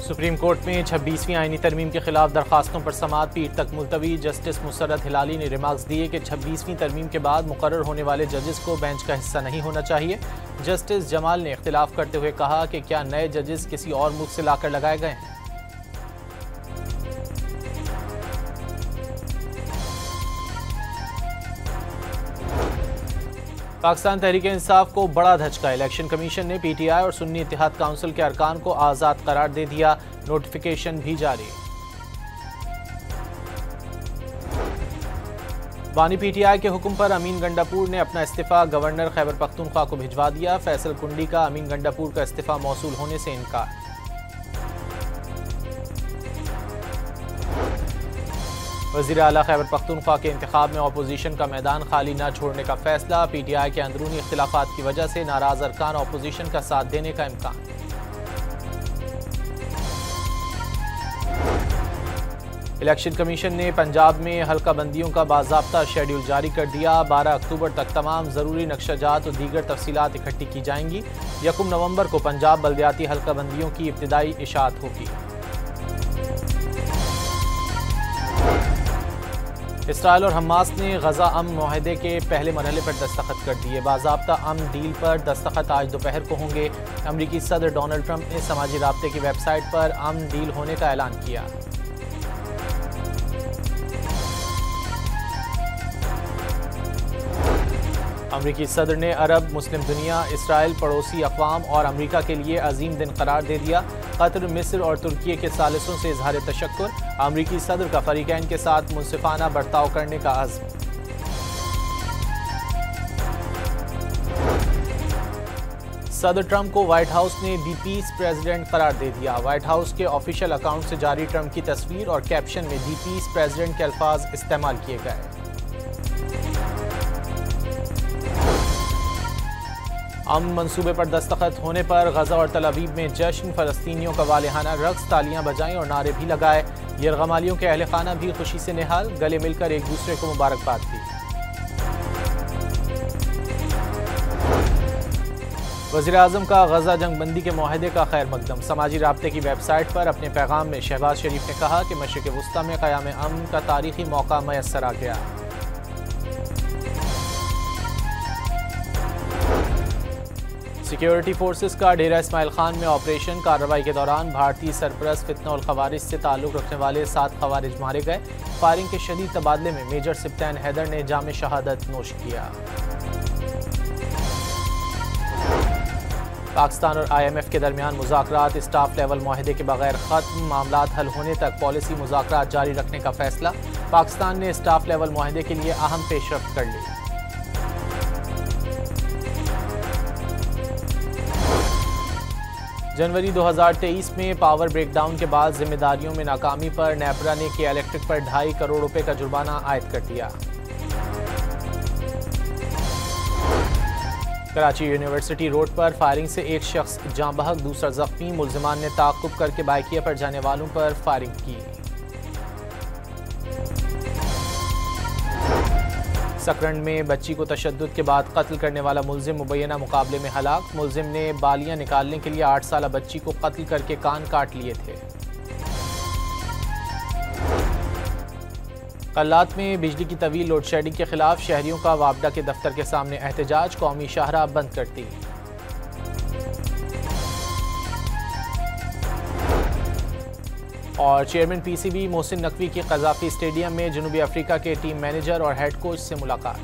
Supreme court में 26वीं आईनी तरमीम के खिलाफ दरखास्तों पर समाअत पीर तक मुलतवी। जस्टिस मुसर्रत हिलाली ने रिमार्क्स दिए कि 26वीं तरमीम के बाद मुकर्रर होने वाले जजेस को बेंच का हिस्सा नहीं होना चाहिए। जस्टिस जमाल ने इख्तिलाफ करते हुए कहा कि क्या नए जजेस किसी और मुल्क से लाकर लगाए गए हैं। पाकिस्तान तहरीक इंसाफ को बड़ा धचका। इलेक्शन कमीशन ने PTI और सुन्नी इत्तेहाद काउंसिल के अरकान को आज़ाद करार दे दिया। नोटिफिकेशन भी जारी। बानी PTI के हुक्म पर अमीन गंडापुर ने अपना इस्तीफा गवर्नर खैबर पख्तूनख्वा को भिजवा दिया। फैसल कुंडी का अमीन गंडापुर का इस्तीफा मौसूल होने से इनकार। वज़ीर आला खैबर पख्तूनख्वा के इंतखाब में अपोजिशन का मैदान खाली न छोड़ने का फैसला। PTI के अंदरूनी इख्तिलाफात की वजह से नाराज अरकान अपोजिशन का साथ देने का इम्कान। इलेक्शन कमीशन ने पंजाब में हल्का बंदियों का बाज़ाब्ता शेड्यूल जारी कर दिया। 12 अक्टूबर तक तमाम ज़रूरी नक्शाजात और दीगर तफसीलात इकट्ठी की जाएंगी। 1 नवंबर को पंजाब बल्दियाती हल्का बंदियों की इब्तिदाई इशाअत होगी। इसराइल और हमास ने गजा अमन मुआहदे के पहले मरहले पर दस्तखत कर दिए। बाज़ाब्ता अमन डील पर दस्तखत आज दोपहर को होंगे। अमरीकी सदर डोनाल्ड ट्रंप ने समाजी राब्ते की वेबसाइट पर अमन डील होने का ऐलान किया। अमरीकी सदर ने अरब, मुस्लिम दुनिया, इसराइल, पड़ोसी अक़वाम और अमरीका के लिए अजीम दिन करार दे दिया। कतर, मिस्र और तुर्की के सालिसों से इजहार तशक्कुर। अमरीकी सदर का फरीकैन के साथ मुनसिफाना बर्ताव करने का अज़्म। सदर ट्रंप को व्हाइट हाउस ने दी पीस प्रेसिडेंट करार दे दिया। व्हाइट हाउस के ऑफिशियल अकाउंट से जारी ट्रंप की तस्वीर और कैप्शन में दी पीस प्रेसिडेंट के अल्फाज इस्तेमाल किए गए। अमन मंसूबे पर दस्तखत होने पर गजा और तल अवीव में जश्न। फ़लस्तीनियों का वालिहाना रक्स, तालियां बजाई और नारे भी लगाए। यरगमालियों के अहले खाना भी खुशी से निहाल, गले मिलकर एक दूसरे को मुबारकबाद दी। वज़ीर आज़म का गजा जंगबंदी के मुआहदे का खैर मकदम। समाजी राब्ते की वेबसाइट पर अपने पैगाम में शहबाज शरीफ ने कहा कि मशरिक़ वुस्ता में क़याम अमन का तारीखी मौका मैसर आ गया। सिक्योरिटी फोर्सेस का डेरा इस्माइल खान में ऑपरेशन। कार्रवाई के दौरान भारतीय सरपरस्त फितना और खवारिज से ताल्लुक़ रखने वाले 7 खवारिज मारे गए। फायरिंग के शदीद तबादले में मेजर सिप्तान हैदर ने जामे शहादत नोश किया। पाकिस्तान और IMF के दरमियान मुज़ाकरात स्टाफ लेवल मुआहदे के बगैर ख़त्म। मामलात हल होने तक पॉलिसी मुज़ाकरात जारी रखने का फैसला। पाकिस्तान ने स्टाफ लेवल मुआहदे के लिए अहम पेशरफ्त कर ली। जनवरी 2023 में पावर ब्रेकडाउन के बाद जिम्मेदारियों में नाकामी पर नेपरा ने किया इलेक्ट्रिक पर 2.5 करोड़ रुपए का जुर्माना आयद कर दिया। कराची यूनिवर्सिटी रोड पर फायरिंग से एक शख्स जाँ बहक, दूसरा जख्मी। मुल्जिमान ने ताक़ुब करके बाइकिया पर जाने वालों पर फायरिंग की। सकरंड में बच्ची को तशद्दुद के बाद कत्ल करने वाला मुल्जिम मुबैना मुकाबले में हलाक। मुल्जिम ने बालियां निकालने के लिए 8 साला बच्ची को कत्ल करके कान काट लिए थे। कल्लात में बिजली की तवील लोड शेडिंग के खिलाफ शहरियों का वापडा के दफ्तर के सामने एहतजाज। कौमी शाहराह बंद कर दी। और चेयरमैन PCB मोहसिन नकवी की क़ज़ाफ़ी स्टेडियम में जनूबी अफ्रीका के टीम मैनेजर और हेड कोच से मुलाकात।